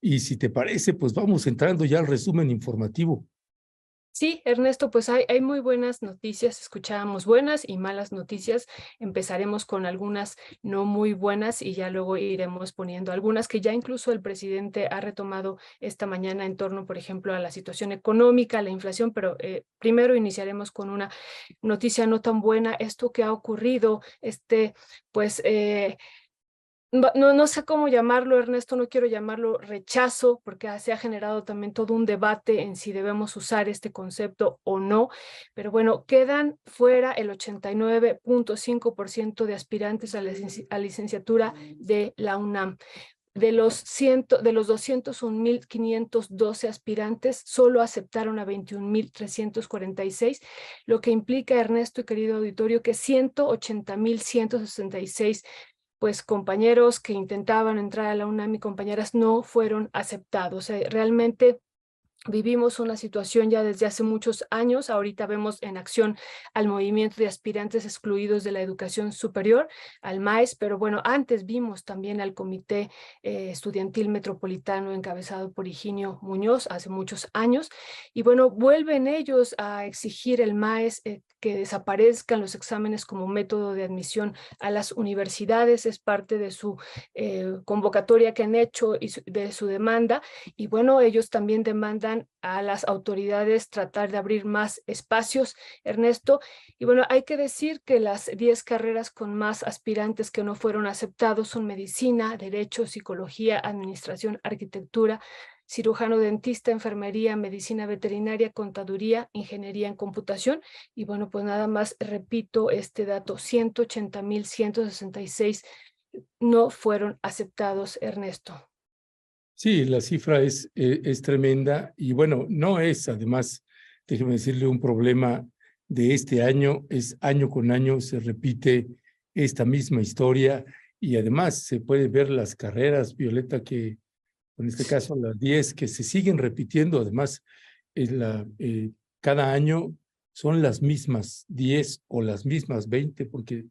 Y si te parece, pues vamos entrando ya al resumen informativo. Sí, Ernesto, pues hay muy buenas noticias, escuchábamos buenas y malas noticias. Empezaremos con algunas no muy buenas y ya luego iremos poniendo algunas que ya incluso el presidente ha retomado esta mañana en torno, por ejemplo, a la situación económica, la inflación, pero primero iniciaremos con una noticia no tan buena, esto que ha ocurrido, pues... no sé cómo llamarlo, Ernesto, no quiero llamarlo rechazo, porque se ha generado también todo un debate en si debemos usar este concepto o no, pero bueno, quedan fuera el 89.5% de aspirantes a la licenciatura de la UNAM. De los 201.512 aspirantes, solo aceptaron a 21.346, lo que implica, Ernesto y querido auditorio, que 180.166 pues compañeros que intentaban entrar a la UNAM y compañeras no fueron aceptados. Realmente vivimos una situación ya desde hace muchos años. Ahorita vemos en acción al movimiento de aspirantes excluidos de la educación superior, al MAES, pero bueno, antes vimos también al Comité Estudiantil Metropolitano encabezado por Higinio Muñoz hace muchos años. Y bueno, vuelven ellos a exigir el MAES que desaparezcan los exámenes como método de admisión a las universidades. Es parte de su convocatoria que han hecho y de su demanda. Y bueno, ellos también demandan a las autoridades tratar de abrir más espacios, Ernesto. Y bueno, hay que decir que las 10 carreras con más aspirantes que no fueron aceptados son medicina, derecho, psicología, administración, arquitectura, cirujano dentista, enfermería, medicina veterinaria, contaduría, ingeniería en computación. Y bueno, pues nada más repito este dato, 180.166 no fueron aceptados, Ernesto. Sí, la cifra es tremenda y bueno, no es además, déjeme decirle, un problema de este año, es año con año se repite esta misma historia y además se puede ver las carreras, Violeta, que en este caso las 10 que se siguen repitiendo, además es cada año son las mismas 10 o las mismas 20, porque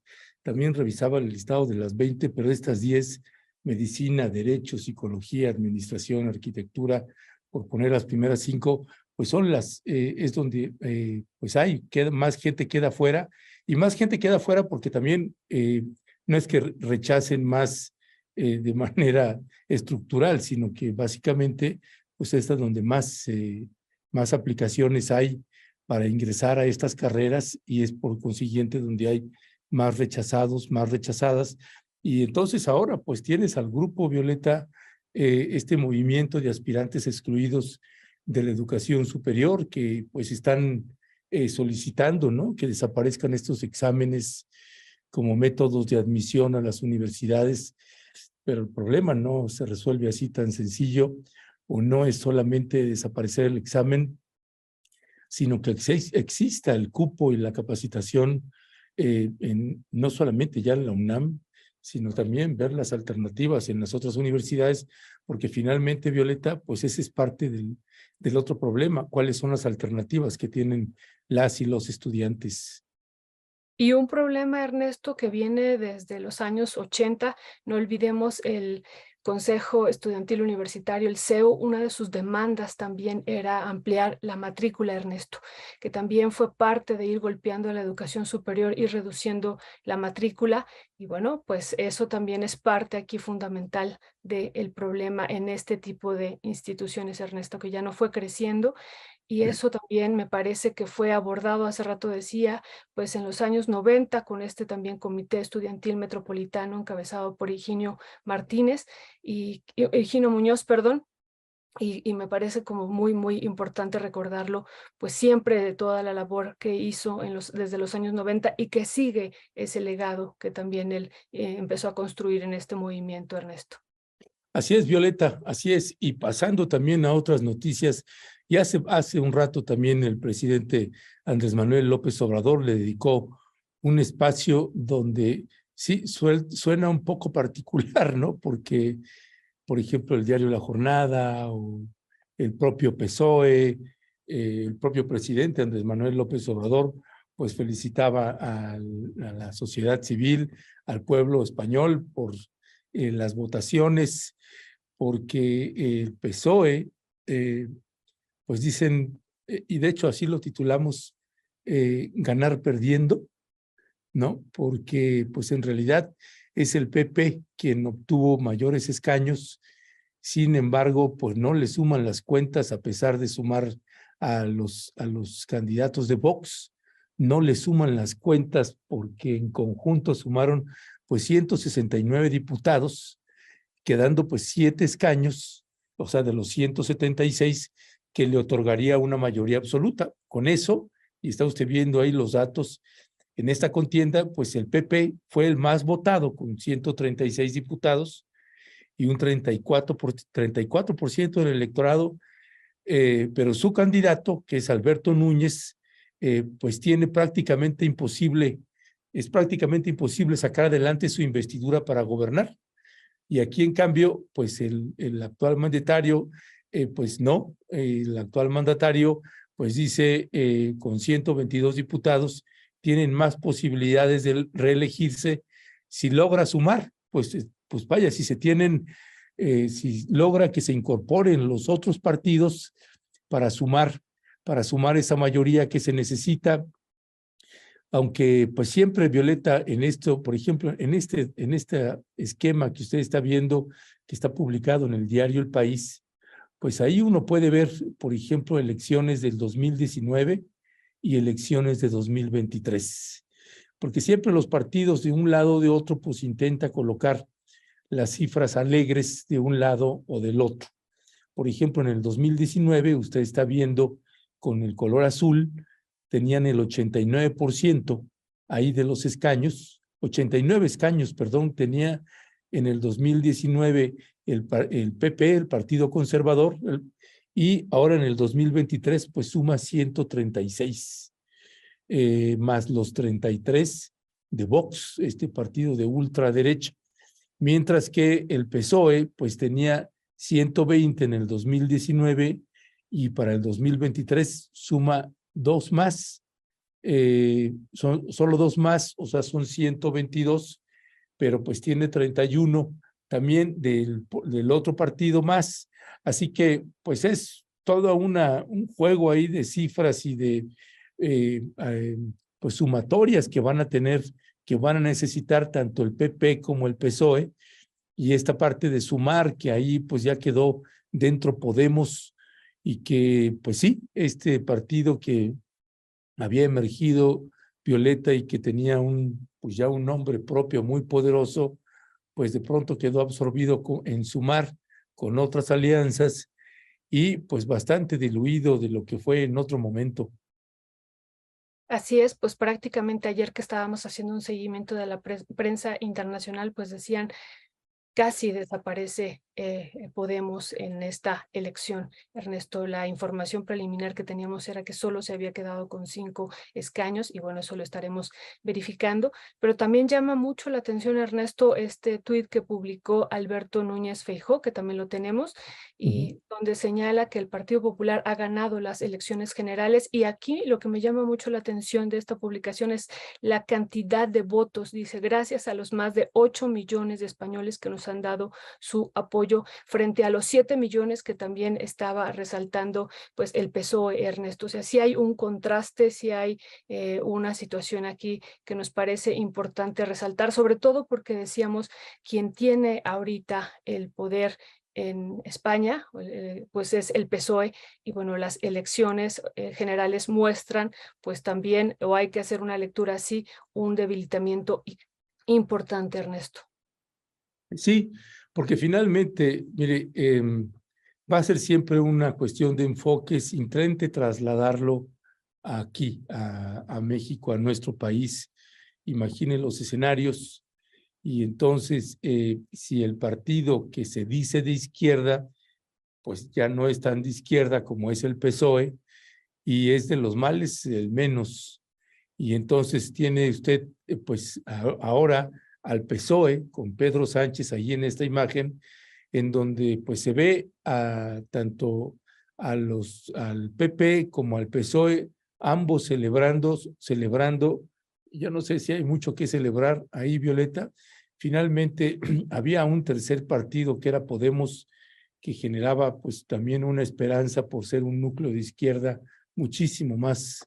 también revisaba el listado de las 20, pero estas 10, medicina, derecho, psicología, administración, arquitectura, por poner las primeras 5, pues son es donde pues más gente queda fuera, y más gente queda fuera porque también no es que rechacen más de manera estructural, sino que básicamente pues esta es donde más aplicaciones hay para ingresar a estas carreras y es por consiguiente donde hay más rechazados, más rechazadas. Y entonces ahora pues tienes al grupo, Violeta, este movimiento de aspirantes excluidos de la educación superior que pues están solicitando, ¿no?, que desaparezcan estos exámenes como métodos de admisión a las universidades, pero el problema no se resuelve así tan sencillo, o no es solamente desaparecer el examen, sino que exista el cupo y la capacitación no solamente ya en la UNAM, sino también ver las alternativas en las otras universidades, porque finalmente, Violeta, pues ese es parte del otro problema, cuáles son las alternativas que tienen las y los estudiantes. Y un problema, Ernesto, que viene desde los años 80, no olvidemos el Consejo Estudiantil Universitario, el CEU, una de sus demandas también era ampliar la matrícula, Ernesto, que también fue parte de ir golpeando a la educación superior y reduciendo la matrícula. Y bueno, pues eso también es parte aquí fundamental del problema en este tipo de instituciones, Ernesto, que ya no fue creciendo. Y eso también me parece que fue abordado, hace rato decía, pues en los años 90 con este también Comité Estudiantil Metropolitano encabezado por Higinio Martínez Higinio Muñoz, perdón. Y me parece como muy importante recordarlo, pues siempre de toda la labor que hizo desde los años 90 y que sigue ese legado que también él empezó a construir en este movimiento, Ernesto. Así es, Violeta, así es. Y pasando también a otras noticias, y hace un rato también el presidente Andrés Manuel López Obrador le dedicó un espacio donde sí suena un poco particular, ¿no? Porque, por ejemplo, el diario La Jornada o el propio PSOE, el propio presidente Andrés Manuel López Obrador, pues felicitaba a la sociedad civil, al pueblo español por las votaciones porque el PSOE, pues dicen, y de hecho así lo titulamos, ganar perdiendo, ¿no? Porque pues en realidad es el PP quien obtuvo mayores escaños, sin embargo, pues no le suman las cuentas a pesar de sumar a los candidatos de Vox, no le suman las cuentas porque en conjunto sumaron pues 169 diputados, quedando pues 7 escaños, o sea, de los 176 que le otorgaría una mayoría absoluta. Con eso, y está usted viendo ahí los datos, en esta contienda, pues el PP fue el más votado con 136 diputados y un 34% del electorado, pero su candidato, que es Alberto Núñez, pues tiene prácticamente imposible, es prácticamente imposible sacar adelante su investidura para gobernar. Y aquí, en cambio, pues el actual mandatario, pues no, el actual mandatario, pues dice, con 122 diputados, tienen más posibilidades de reelegirse si logra sumar, pues vaya, si se tienen, si logra que se incorporen los otros partidos para sumar esa mayoría que se necesita, aunque pues siempre, Violeta, en esto, por ejemplo, en este esquema que usted está viendo, que está publicado en el diario El País, pues ahí uno puede ver, por ejemplo, elecciones del 2019 y elecciones de 2023, porque siempre los partidos de un lado o de otro pues intenta colocar las cifras alegres de un lado o del otro. Por ejemplo, en el 2019, usted está viendo con el color azul, tenían el 89% ahí de los escaños, 89 escaños, perdón, tenía en el 2019 el PP, el Partido Conservador, y ahora en el 2023 pues suma 136, más los 33 de Vox, este partido de ultraderecha, mientras que el PSOE pues tenía 120 en el 2019 y para el 2023 suma 2 más, son solo 2 más, o sea, son 122, pero pues tiene 31 también del otro partido más. Así que pues es todo un juego ahí de cifras y de pues sumatorias que van a tener, que van a necesitar tanto el PP como el PSOE, y esta parte de sumar que ahí pues ya quedó dentro Podemos, y que pues sí, este partido que había emergido, Violeta, y que tenía pues ya un nombre propio muy poderoso, pues de pronto quedó absorbido en sumar con otras alianzas y pues bastante diluido de lo que fue en otro momento. Así es, pues prácticamente ayer que estábamos haciendo un seguimiento de la prensa internacional, pues decían casi desaparece Podemos en esta elección. Ernesto, la información preliminar que teníamos era que solo se había quedado con 5 escaños y bueno, eso lo estaremos verificando, pero también llama mucho la atención, Ernesto, este tuit que publicó Alberto Núñez Feijóo, que también lo tenemos, y donde señala que el Partido Popular ha ganado las elecciones generales, y aquí lo que me llama mucho la atención de esta publicación es la cantidad de votos. Dice, gracias a los más de 8 millones de españoles que nos han dado su apoyo frente a los 7 millones que también estaba resaltando pues el PSOE, Ernesto. O sea, sí hay un contraste, sí hay una situación aquí que nos parece importante resaltar, sobre todo porque decíamos, quien tiene ahorita el poder en España, pues es el PSOE, y bueno, las elecciones generales muestran pues también, o hay que hacer una lectura así, un debilitamiento importante, Ernesto. Sí, porque finalmente, mire, va a ser siempre una cuestión de enfoques, intente trasladarlo aquí, a México, a nuestro país. Imagine los escenarios, y entonces, si el partido que se dice de izquierda, pues ya no es tan de izquierda como es el PSOE, y es de los males el menos. Y entonces tiene usted, pues ahora al PSOE con Pedro Sánchez ahí en esta imagen, en donde pues se ve tanto al PP como al PSOE, ambos celebrando. Yo no sé si hay mucho que celebrar ahí, Violeta. Finalmente había un tercer partido que era Podemos, que generaba pues también una esperanza por ser un núcleo de izquierda muchísimo más,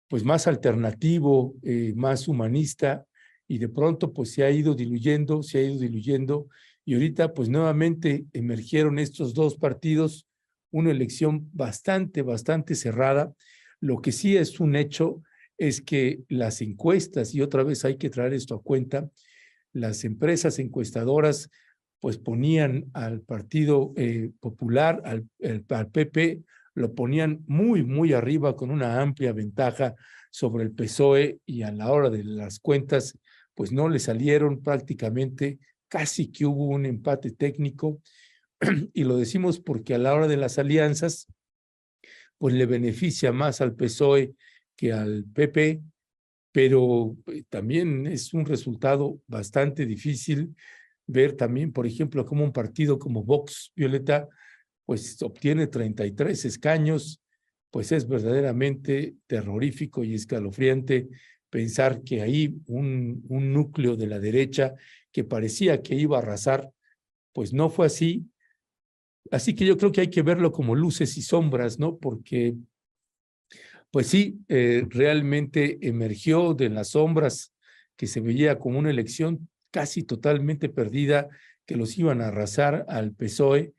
pues más alternativo, más humanista, y de pronto pues se ha ido diluyendo, y ahorita pues nuevamente emergieron estos dos partidos, una elección bastante cerrada. Lo que sí es un hecho es que las encuestas, y otra vez hay que traer esto a cuenta, las empresas encuestadoras pues ponían al Partido Popular, al PP, lo ponían muy arriba con una amplia ventaja sobre el PSOE, y a la hora de las cuentas pues no le salieron prácticamente, casi que hubo un empate técnico, y lo decimos porque a la hora de las alianzas pues le beneficia más al PSOE que al PP, pero también es un resultado bastante difícil ver también, por ejemplo, como un partido como Vox, Violeta, pues obtiene 33 escaños, pues es verdaderamente terrorífico y escalofriante pensar que ahí un núcleo de la derecha que parecía que iba a arrasar, pues no fue así. Así que yo creo que hay que verlo como luces y sombras, ¿no? Porque pues sí, realmente emergió de las sombras que se veía como una elección casi totalmente perdida, que los iban a arrasar al PSOE,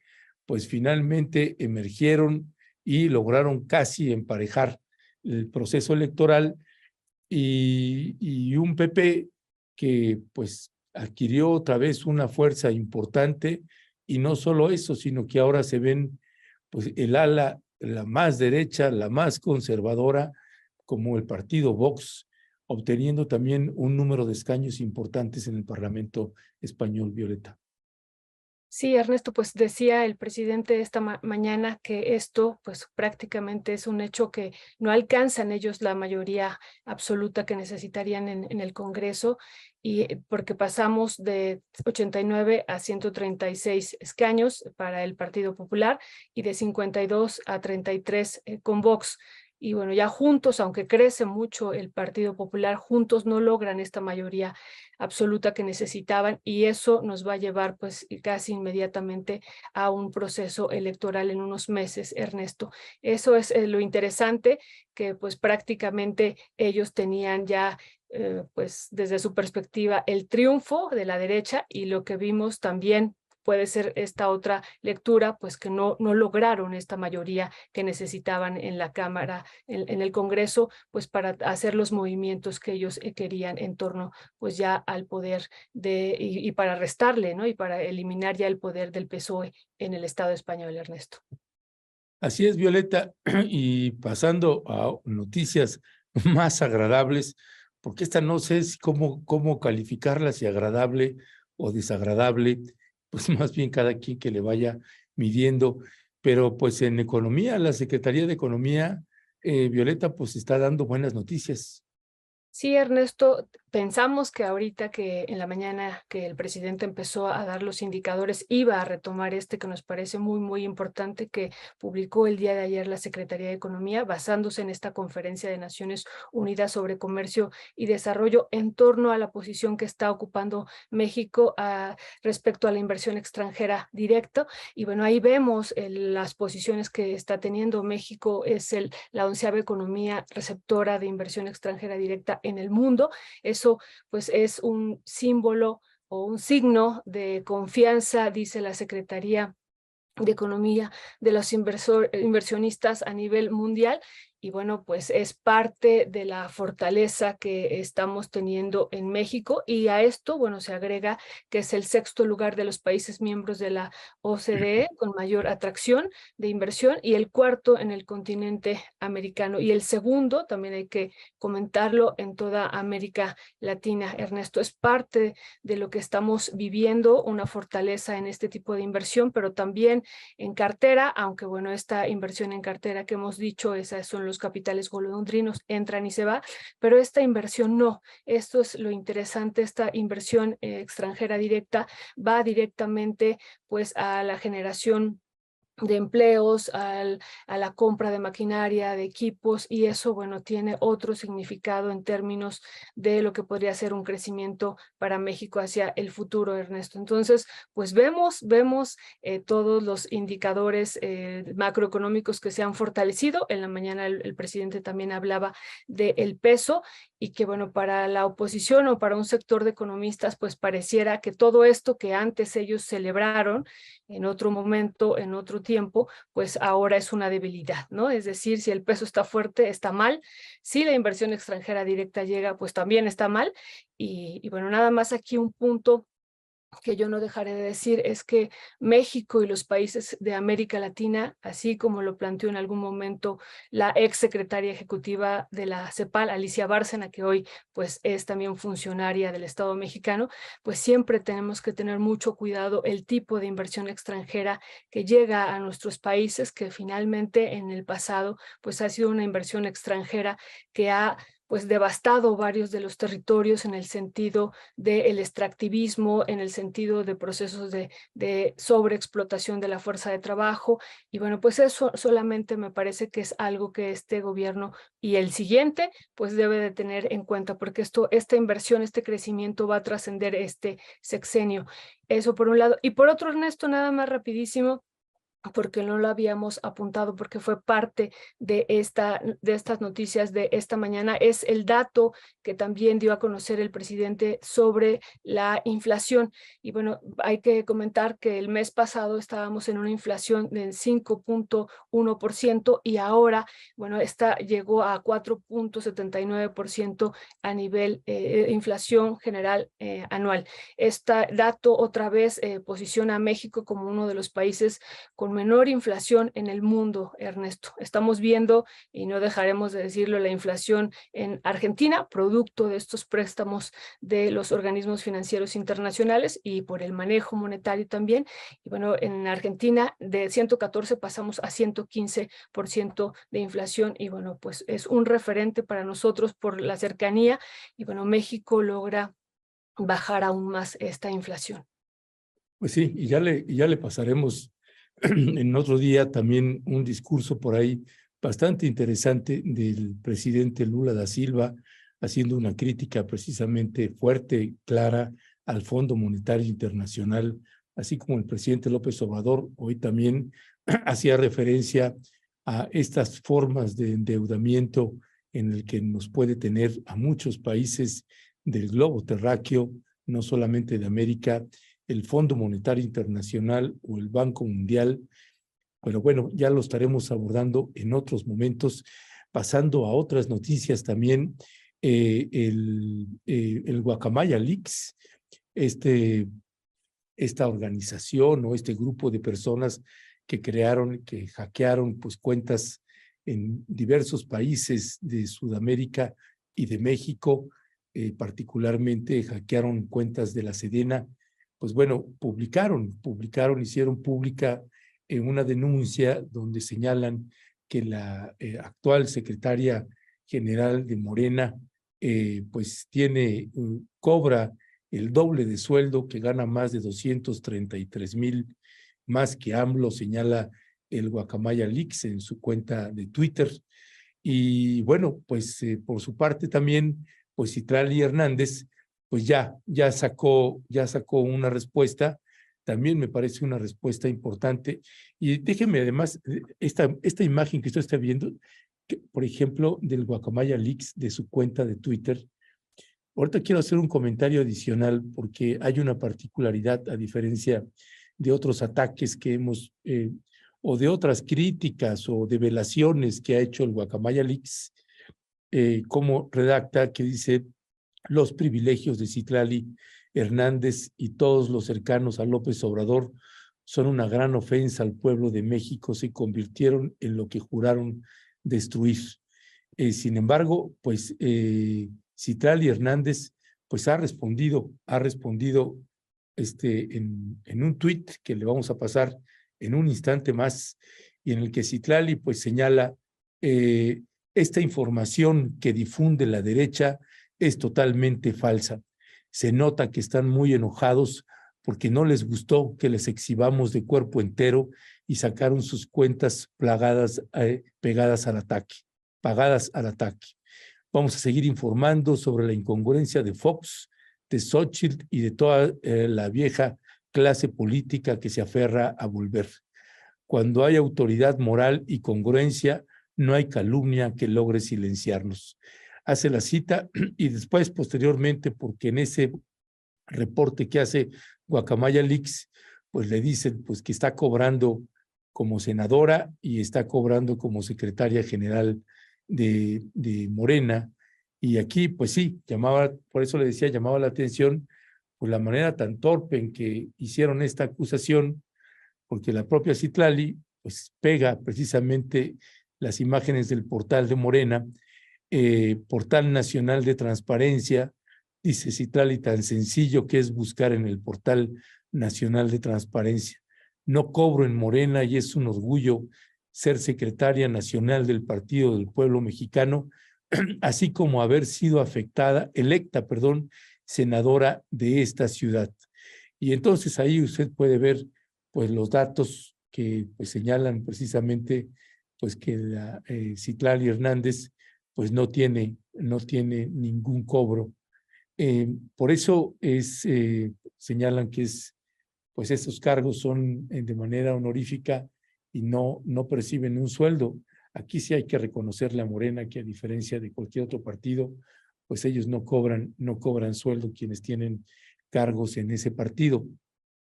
pues finalmente emergieron y lograron casi emparejar el proceso electoral, y un PP que pues adquirió otra vez una fuerza importante, y no solo eso, sino que ahora se ven pues el ala, la más derecha, la más conservadora, como el partido Vox, obteniendo también un número de escaños importantes en el Parlamento español, Violeta. Sí, Ernesto, pues decía el presidente esta mañana que esto pues prácticamente es un hecho, que no alcanzan ellos la mayoría absoluta que necesitarían en el Congreso, y porque pasamos de 89 a 136 escaños para el Partido Popular y de 52 a 33 con Vox. Y bueno, ya juntos, aunque crece mucho el Partido Popular, juntos no logran esta mayoría absoluta que necesitaban, y eso nos va a llevar pues casi inmediatamente a un proceso electoral en unos meses, Ernesto. Eso es lo interesante, que pues prácticamente ellos tenían ya pues desde su perspectiva el triunfo de la derecha, y lo que vimos también puede ser esta otra lectura, pues que no lograron esta mayoría que necesitaban en la Cámara, en el Congreso, pues para hacer los movimientos que ellos querían en torno pues ya al poder y para restarle, ¿no? Y para eliminar ya el poder del PSOE en el Estado español, Ernesto. Así es, Violeta, y pasando a noticias más agradables, porque esta no sé si cómo calificarla, si agradable o desagradable, pues más bien cada quien que le vaya midiendo, pero pues en economía, la Secretaría de Economía, Violeta, pues está dando buenas noticias. Sí, Ernesto, pensamos que ahorita, que en la mañana que el presidente empezó a dar los indicadores, iba a retomar este que nos parece muy importante, que publicó el día de ayer la Secretaría de Economía, basándose en esta conferencia de Naciones Unidas sobre comercio y desarrollo, en torno a la posición que está ocupando México respecto a la inversión extranjera directa. Y bueno, ahí vemos las posiciones que está teniendo México. Es la 11ª economía receptora de inversión extranjera directa en el mundo. Eso pues es un símbolo o un signo de confianza, dice la Secretaría de Economía, de los inversionistas a nivel mundial. Y bueno, pues es parte de la fortaleza que estamos teniendo en México, y a esto, bueno, se agrega que es el 6º lugar de los países miembros de la OCDE con mayor atracción de inversión, y el 4º en el continente americano, y el 2º, también hay que comentarlo, en toda América Latina. Ernesto, es parte de lo que estamos viviendo, una fortaleza en este tipo de inversión, pero también en cartera, aunque bueno, esta inversión en cartera que hemos dicho, esas son los capitales golondrinos, entran y se va, pero esta inversión no. Esto es lo interesante, esta inversión extranjera directa va directamente pues a la generación de empleos, a la compra de maquinaria, de equipos, y eso, bueno, tiene otro significado en términos de lo que podría ser un crecimiento para México hacia el futuro, Ernesto. Entonces, pues vemos todos los indicadores macroeconómicos que se han fortalecido. En la mañana el presidente también hablaba del peso, y que, bueno, para la oposición o para un sector de economistas, pues pareciera que todo esto que antes ellos celebraron en otro momento, en otro tiempo, pues ahora es una debilidad, ¿no? Es decir, si el peso está fuerte, está mal. Si la inversión extranjera directa llega, pues también está mal. Y bueno, nada más aquí un punto que yo no dejaré de decir es que México y los países de América Latina, así como lo planteó en algún momento la ex secretaria ejecutiva de la CEPAL, Alicia Bárcena, que hoy pues es también funcionaria del Estado mexicano, pues siempre tenemos que tener mucho cuidado el tipo de inversión extranjera que llega a nuestros países, que finalmente en el pasado pues ha sido una inversión extranjera que ha pues devastado varios de los territorios en el sentido del extractivismo, en el sentido de procesos de sobreexplotación de la fuerza de trabajo. Y bueno, pues eso solamente me parece que es algo que este gobierno y el siguiente pues debe de tener en cuenta, porque esta inversión, este crecimiento va a trascender este sexenio. Eso por un lado. Y por otro, Ernesto, nada más rapidísimo, porque no lo habíamos apuntado, porque fue parte de estas noticias de esta mañana, es el dato que también dio a conocer el presidente sobre la inflación. Y bueno, hay que comentar que el mes pasado estábamos en una inflación del 5.1% y ahora, bueno, esta llegó a 4.79% a nivel de inflación general anual. Este dato otra vez posiciona a México como uno de los países con menor inflación en el mundo, Ernesto. Estamos viendo, y no dejaremos de decirlo, la inflación en Argentina, producto de estos préstamos de los organismos financieros internacionales y por el manejo monetario también. Y bueno, en Argentina de 114 pasamos a 115% de inflación, y bueno, pues es un referente para nosotros por la cercanía, y bueno, México logra bajar aún más esta inflación. Pues sí, y ya le pasaremos en otro día también un discurso por ahí bastante interesante del presidente Lula da Silva, haciendo una crítica precisamente fuerte, clara al Fondo Monetario Internacional, así como el presidente López Obrador hoy también hacía referencia a estas formas de endeudamiento en el que nos puede tener a muchos países del globo terráqueo, no solamente de América, el Fondo Monetario Internacional o el Banco Mundial. Pero bueno, ya lo estaremos abordando en otros momentos, pasando a otras noticias también. El Guacamaya Leaks, esta organización o este grupo de personas que crearon, que hackearon pues cuentas en diversos países de Sudamérica y de México, particularmente hackearon cuentas de la Sedena. Pues bueno, hicieron pública una denuncia donde señalan que la actual secretaria general de Morena pues cobra el doble de sueldo, que gana más de 233,000 más que AMLO, señala el Guacamaya Leaks en su cuenta de Twitter. Y bueno, pues por su parte también, pues Citlali Hernández, pues ya sacó una respuesta. También me parece una respuesta importante. Y déjeme además, esta imagen que usted está viendo, que, por ejemplo, del Guacamaya Leaks, de su cuenta de Twitter. Ahorita quiero hacer un comentario adicional porque hay una particularidad, a diferencia de otros ataques que hemos, o de otras críticas o develaciones que ha hecho el Guacamaya Leaks, como redacta, que dice: los privilegios de Citlali Hernández y todos los cercanos a López Obrador son una gran ofensa al pueblo de México, se convirtieron en lo que juraron destruir. Sin embargo, pues Citlali Hernández pues ha respondido en un tuit que le vamos a pasar en un instante más, y en el que Citlali pues señala esta información que difunde la derecha es totalmente falsa. Se nota que están muy enojados porque no les gustó que les exhibamos de cuerpo entero y sacaron sus cuentas pegadas al ataque, pagadas al ataque. Vamos a seguir informando sobre la incongruencia de Fox, de Xochitl y de toda la vieja clase política que se aferra a volver. Cuando hay autoridad moral y congruencia, no hay calumnia que logre silenciarnos. Hace la cita y después, posteriormente, porque en ese reporte que hace Guacamaya Leaks, pues le dicen pues, que está cobrando como senadora y está cobrando como secretaria general de Morena. Y aquí, pues sí, por eso le decía, llamaba la atención por la manera tan torpe en que hicieron esta acusación, porque la propia Citlali pues pega precisamente las imágenes del portal de Morena, Portal Nacional de Transparencia, dice Citlali, tan sencillo que es buscar en el Portal Nacional de Transparencia. No cobro en Morena y es un orgullo ser secretaria nacional del Partido del Pueblo Mexicano, así como haber sido electa, senadora de esta ciudad. Y entonces ahí usted puede ver pues los datos que pues señalan precisamente pues que la Citlali Hernández pues no tiene ningún cobro. Por eso señalan que pues estos cargos son de manera honorífica y no perciben un sueldo. Aquí sí hay que reconocerle a Morena que a diferencia de cualquier otro partido, pues ellos no cobran sueldo quienes tienen cargos en ese partido.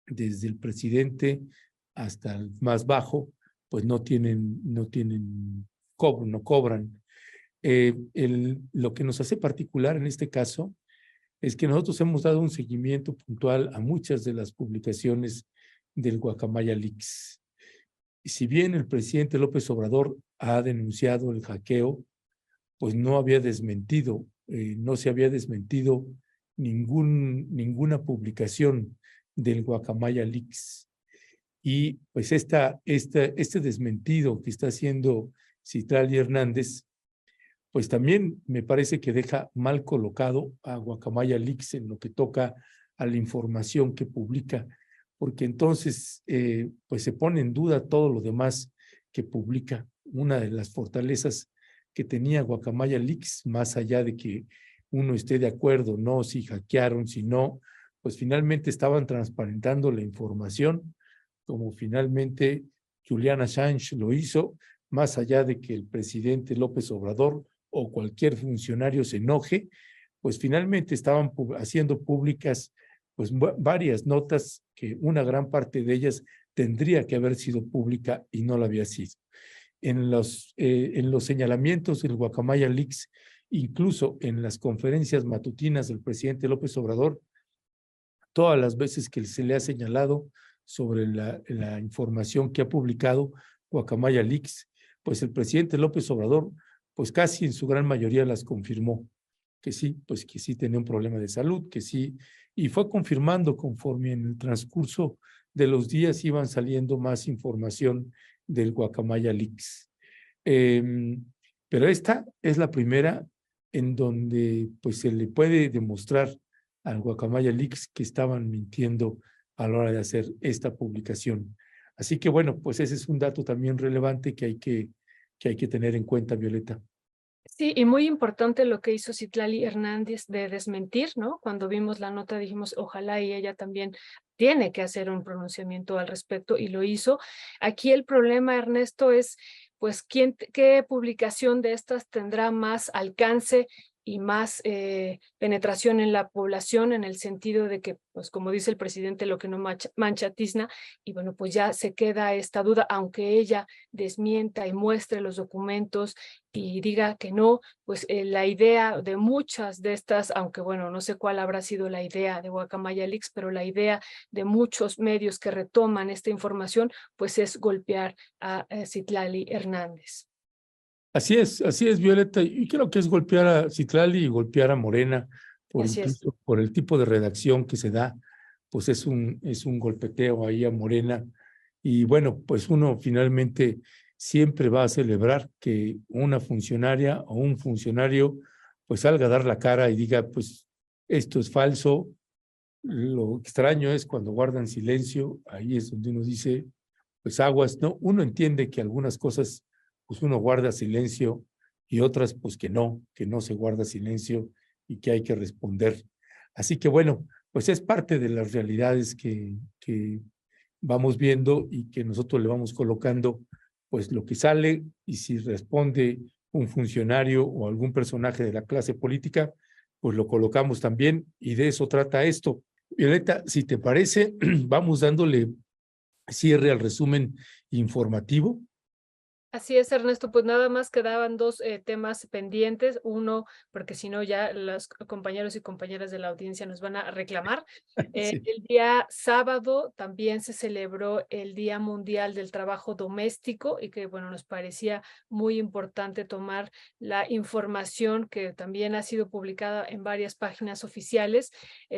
Desde el presidente hasta el más bajo, pues no cobran. Lo que nos hace particular en este caso es que nosotros hemos dado un seguimiento puntual a muchas de las publicaciones del Guacamaya Leaks. Y si bien el presidente López Obrador ha denunciado el hackeo, pues no se había desmentido ninguna publicación del Guacamaya Leaks. Y pues este desmentido que está haciendo Citlali Hernández, pues también me parece que deja mal colocado a Guacamaya Leaks en lo que toca a la información que publica, porque entonces pues se pone en duda todo lo demás que publica. Una de las fortalezas que tenía Guacamaya Leaks, más allá de que uno esté de acuerdo, no, si hackearon, si no, pues finalmente estaban transparentando la información, como finalmente Julian Assange lo hizo, más allá de que el presidente López Obrador o cualquier funcionario se enoje, pues finalmente estaban haciendo públicas pues varias notas que una gran parte de ellas tendría que haber sido pública y no lo había sido. En los señalamientos del Guacamaya Leaks, incluso en las conferencias matutinas del presidente López Obrador, todas las veces que se le ha señalado sobre la información que ha publicado Guacamaya Leaks, pues el presidente López Obrador, pues casi en su gran mayoría las confirmó, que sí, pues que sí tenía un problema de salud, que sí, y fue confirmando conforme en el transcurso de los días iban saliendo más información del Guacamaya Leaks. Pero esta es la primera en donde pues se le puede demostrar al Guacamaya Leaks que estaban mintiendo a la hora de hacer esta publicación. Así que bueno, pues ese es un dato también relevante que hay que tener en cuenta, Violeta. Sí, y muy importante lo que hizo Citlali Hernández de desmentir, ¿no? Cuando vimos la nota dijimos, ojalá y ella también tiene que hacer un pronunciamiento al respecto y lo hizo. Aquí el problema, Ernesto, es pues qué publicación de estas tendrá más alcance y más penetración en la población, en el sentido de que, pues como dice el presidente, lo que no mancha tizna, y bueno, pues ya se queda esta duda, aunque ella desmienta y muestre los documentos y diga que no, pues la idea de muchas de estas, aunque bueno, no sé cuál habrá sido la idea de Guacamaya Leaks, pero la idea de muchos medios que retoman esta información, pues es golpear a Citlali Hernández. Así es, Violeta, y creo que es golpear a Citlali y golpear a Morena, incluso por el tipo de redacción que se da, pues es un golpeteo ahí a Morena. Y bueno, pues uno finalmente siempre va a celebrar que una funcionaria o un funcionario pues salga a dar la cara y diga, pues esto es falso, Lo extraño es cuando guardan silencio, ahí es donde uno dice, pues aguas, ¿no? Uno entiende que algunas cosas, pues uno guarda silencio y otras, pues que no se guarda silencio y que hay que responder. Así que bueno, pues es parte de las realidades que vamos viendo y que nosotros le vamos colocando, pues lo que sale, y si responde un funcionario o algún personaje de la clase política, pues lo colocamos también, y de eso trata esto. Violeta, si te parece, vamos dándole cierre al resumen informativo. Así es, Ernesto, pues nada más quedaban dos temas pendientes. Uno, porque si no ya los compañeros y compañeras de la audiencia nos van a reclamar. Sí. El día sábado también se celebró el Día Mundial del Trabajo Doméstico y que, bueno, nos parecía muy importante tomar la información que también ha sido publicada en varias páginas oficiales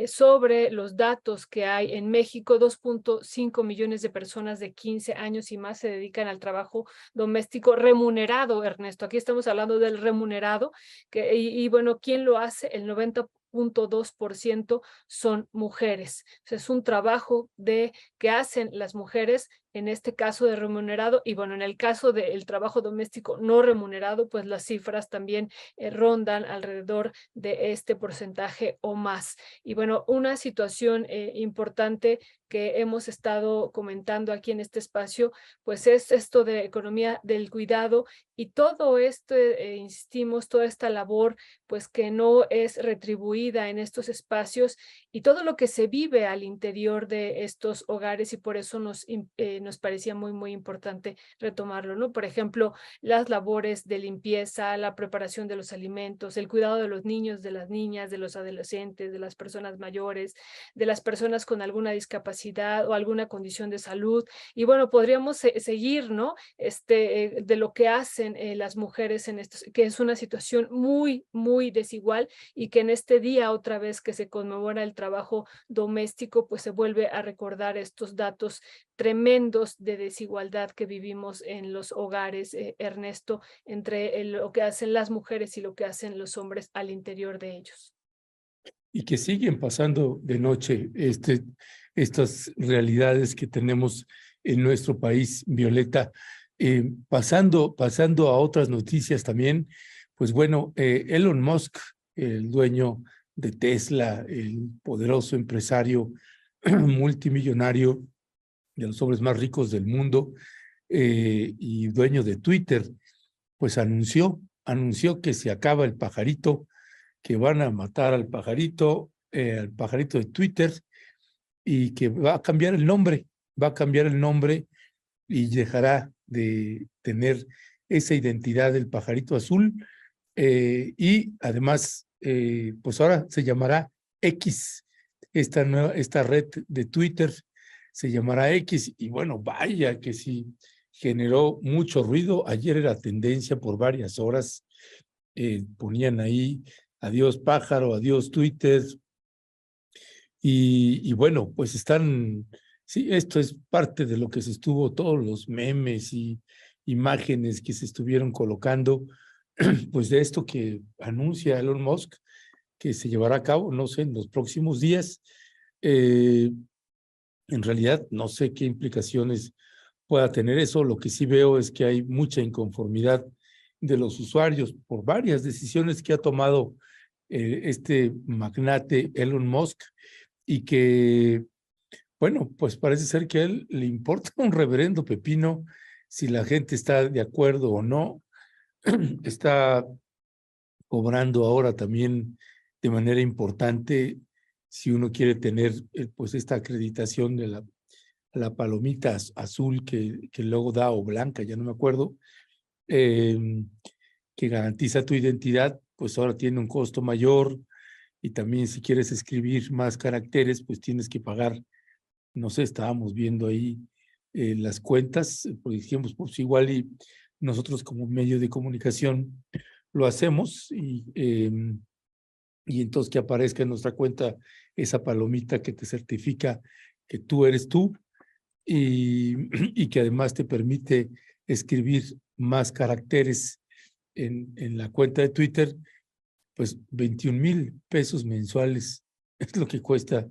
sobre los datos que hay en México. 2.5 millones de personas de 15 años y más se dedican al trabajo doméstico remunerado, Ernesto. Aquí estamos hablando del remunerado, y bueno, ¿quién lo hace? El 90.2% son mujeres. O sea, es un trabajo que hacen las mujeres, en este caso de remunerado, y bueno, en el caso del trabajo doméstico no remunerado, pues las cifras también rondan alrededor de este porcentaje o más. Y bueno, una situación importante que hemos estado comentando aquí en este espacio, pues es esto de economía del cuidado y todo esto, insistimos, toda esta labor, pues que no es retribuida en estos espacios y todo lo que se vive al interior de estos hogares, y por eso nos parecía muy, muy importante retomarlo, ¿no? Por ejemplo, las labores de limpieza, la preparación de los alimentos, el cuidado de los niños, de las niñas, de los adolescentes, de las personas mayores, de las personas con alguna discapacidad o alguna condición de salud. Y bueno, podríamos seguir, ¿no? De lo que hacen las mujeres en esto, que es una situación muy, muy desigual, y que en este día, otra vez que se conmemora el trabajo doméstico, pues se vuelve a recordar estos datos tremendos de desigualdad que vivimos en los hogares, Ernesto, entre lo que hacen las mujeres y lo que hacen los hombres al interior de ellos. Y que siguen pasando de noche estas realidades que tenemos en nuestro país, Violeta. Pasando a otras noticias también, pues bueno, Elon Musk, el dueño de Tesla, el poderoso empresario multimillonario, de los hombres más ricos del mundo, y dueño de Twitter, pues anunció que se acaba el pajarito, que van a matar al pajarito de Twitter, y que va a cambiar el nombre, y dejará de tener esa identidad del pajarito azul, y además, pues ahora se llamará X, esta red de Twitter se llamará X, y bueno, vaya que sí generó mucho ruido. Ayer era tendencia por varias horas, ponían ahí adiós pájaro, adiós Twitter, y bueno, pues sí, esto es parte de lo que se estuvo, todos los memes y imágenes que se estuvieron colocando, pues de esto que anuncia Elon Musk, que se llevará a cabo, no sé, en los próximos días. En realidad, no sé qué implicaciones pueda tener eso. Lo que sí veo es que hay mucha inconformidad de los usuarios por varias decisiones que ha tomado este magnate Elon Musk, y que, bueno, pues parece ser que a él le importa un reverendo pepino si la gente está de acuerdo o no. Está cobrando ahora también de manera importante, si uno quiere tener pues esta acreditación de la palomita azul que luego da, o blanca, ya no me acuerdo, eh, que garantiza tu identidad, pues ahora tiene un costo mayor. Y también si quieres escribir más caracteres, pues tienes que pagar, no sé, estábamos viendo ahí las cuentas, por ejemplo, pues igual y nosotros como medio de comunicación lo hacemos, y entonces que aparezca en nuestra cuenta esa palomita que te certifica que tú eres tú, y, y que además te permite escribir más caracteres en la cuenta de Twitter. Pues 21,000 pesos mensuales es lo que cuesta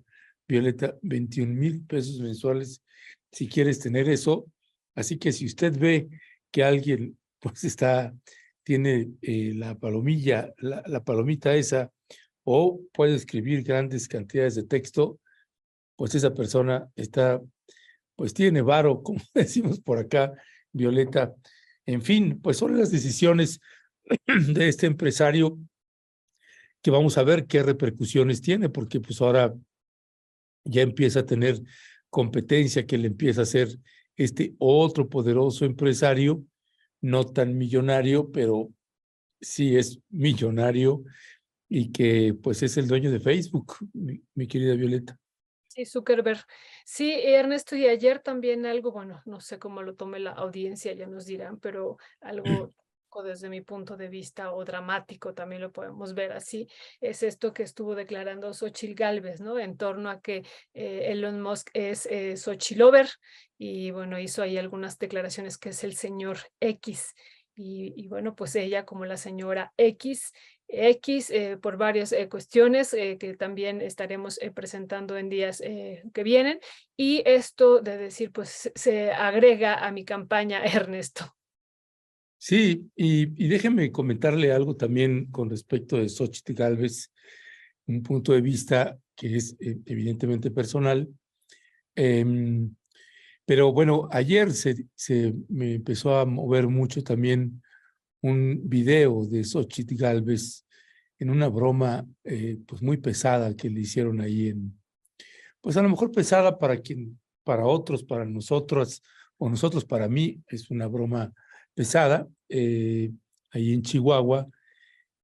Violeta, 21,000 pesos mensuales si quieres tener eso. Así que si usted ve que alguien pues tiene la palomilla, la palomita esa, o puede escribir grandes cantidades de texto, pues esa persona pues tiene varo, como decimos por acá, Violeta. En fin, pues son las decisiones de este empresario que vamos a ver qué repercusiones tiene, porque pues ahora ya empieza a tener competencia que le empieza a hacer este otro poderoso empresario, no tan millonario, pero sí es millonario y que pues es el dueño de Facebook, mi querida Violeta. Sí, Zuckerberg. Sí, Ernesto, y ayer también algo, bueno, no sé cómo lo tome la audiencia, ya nos dirán, pero algo desde mi punto de vista o dramático, también lo podemos ver así, es esto que estuvo declarando Xóchitl Gálvez, ¿no? En torno a que Elon Musk es Xochilover y bueno, hizo ahí algunas declaraciones que es el señor X. Y bueno, pues ella como la señora X por varias cuestiones que también estaremos presentando en días que vienen. Y esto de decir, pues se agrega a mi campaña, Ernesto. Sí, y déjeme comentarle algo también con respecto de Xóchitl Gálvez, un punto de vista que es evidentemente personal. Pero bueno, ayer se me empezó a mover mucho también un video de Xóchitl Gálvez en una broma pues muy pesada que le hicieron ahí pues a lo mejor pesada para otros, para nosotros, o nosotros para mí, es una broma pesada, ahí en Chihuahua,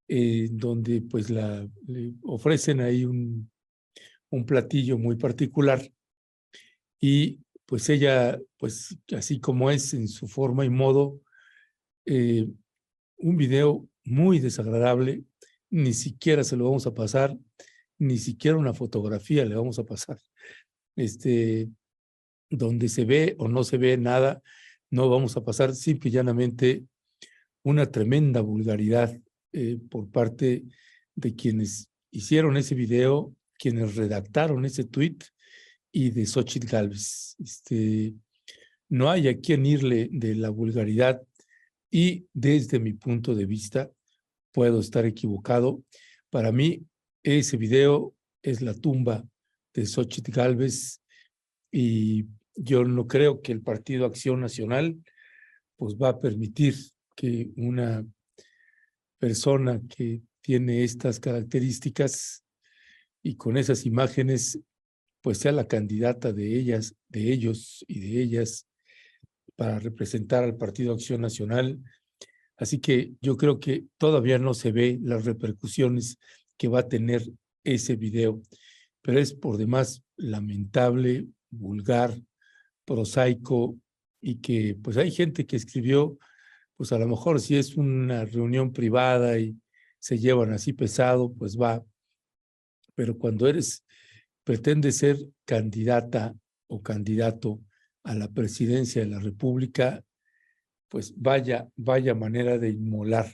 donde pues le ofrecen ahí un platillo muy particular y pues ella, pues así como es en su forma y modo, eh, un video muy desagradable, ni siquiera se lo vamos a pasar, ni siquiera una fotografía le vamos a pasar, donde se ve o no se ve nada, no vamos a pasar simple y llanamente una tremenda vulgaridad por parte de quienes hicieron ese video, quienes redactaron ese tweet y de Xóchitl Gálvez. No hay a quien irle de la vulgaridad y desde mi punto de vista, puedo estar equivocado. Para mí, ese video es la tumba de Xóchitl Gálvez y yo no creo que el Partido Acción Nacional pues va a permitir que una persona que tiene estas características y con esas imágenes pues sea la candidata de ellas, de ellos y de ellas para representar al Partido Acción Nacional. Así que yo creo que todavía no se ve las repercusiones que va a tener ese video, pero es por demás lamentable, vulgar, prosaico y que pues hay gente que escribió, pues a lo mejor si es una reunión privada y se llevan así pesado, pues va, pero cuando pretendes ser candidata o candidato a la presidencia de la República, pues vaya manera de inmolar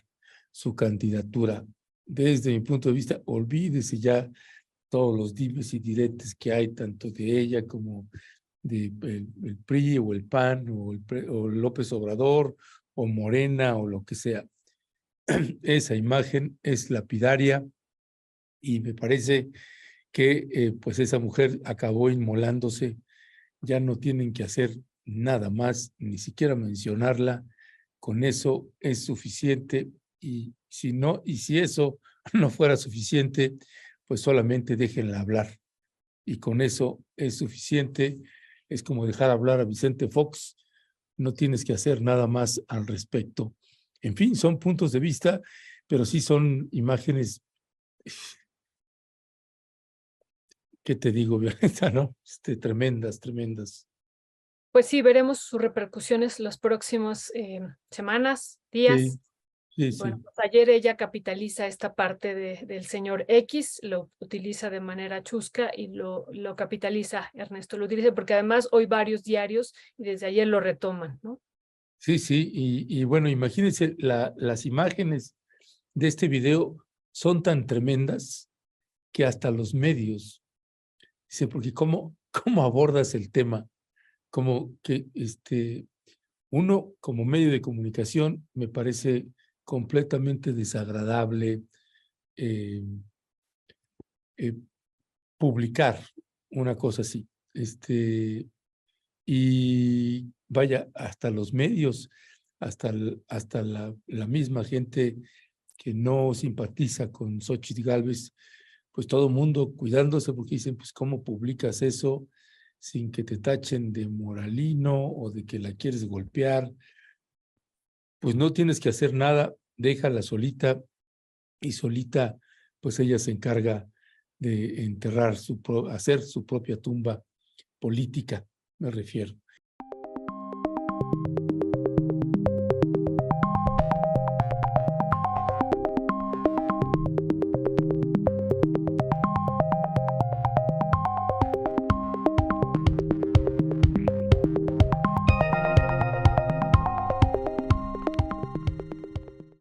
su candidatura. Desde mi punto de vista, olvídese ya todos los dimes y diretes que hay, tanto de ella como de el PRI o el PAN o López Obrador o Morena o lo que sea. Esa imagen es lapidaria y me parece que pues esa mujer acabó inmolándose. Ya no tienen que hacer nada más, ni siquiera mencionarla. Con eso es suficiente y si eso no fuera suficiente, pues solamente déjenla hablar. Y con eso es suficiente. Es como dejar hablar a Vicente Fox. No tienes que hacer nada más al respecto. En fin, son puntos de vista, pero sí son imágenes, ¿qué te digo, Violeta? ¿No? Tremendas, tremendas. Pues sí, veremos sus repercusiones las próximas semanas, días. Sí, Bueno, sí. pues ayer ella capitaliza esta parte del señor X, lo utiliza de manera chusca y lo capitaliza, Ernesto, lo utiliza porque además hoy varios diarios y desde ayer lo retoman, ¿no? Sí, sí, y bueno, imagínense, las imágenes de este video son tan tremendas que hasta los medios Dice, porque ¿cómo abordas el tema? Como que uno como medio de comunicación me parece completamente desagradable publicar una cosa así. Y vaya, hasta los medios, hasta la misma gente que no simpatiza con Xóchitl Gálvez, pues todo el mundo cuidándose porque dicen, pues ¿cómo publicas eso sin que te tachen de moralino o de que la quieres golpear? Pues no tienes que hacer nada, déjala solita y solita, pues ella se encarga de enterrar hacer su propia tumba política, me refiero.